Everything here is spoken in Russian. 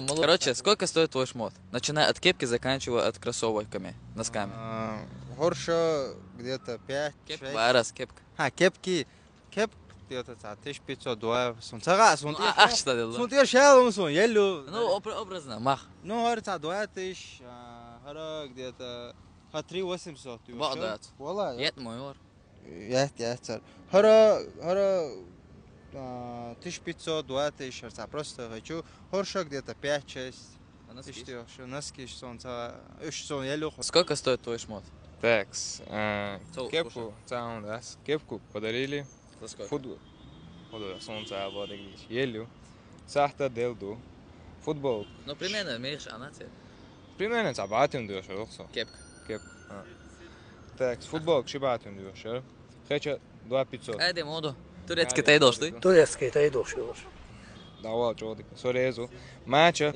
Короче, сколько стоит твой шмот? Начиная от кепки, заканчивая от кроссовками, носками. Хорша где-то 5-6. Кепка, варас, кепка. Кепки. Кеп где-то 1500 дуа. Сунцага, Что ты? сунтия шел, сун, елю. Ну, образно, мах. Ну, говорится, 2000, хара где-то 3800. Багдад. Вала, Ет мой ор. я. Хара 1500, 2000, просто хочу. Хорша где-то 5-6. Носки, солнца, сон, елю. Сколько стоит твой шмот? Такс, Слушай. кепку, кепку подарили. За сколько? Футбол. Солнце, вода, елю. Сахта делду. Футбол. Ну, примерно, имеешь, она тебе. Примерно цабатин дюшер, Кепка. Кепка. Такс, футбол, шибатин дюшер. Хочу 2500. Айде, моду. Турецкий ты идешь, ты? Турецкий, это и души. Давай, чёрт, сорезу. Матча.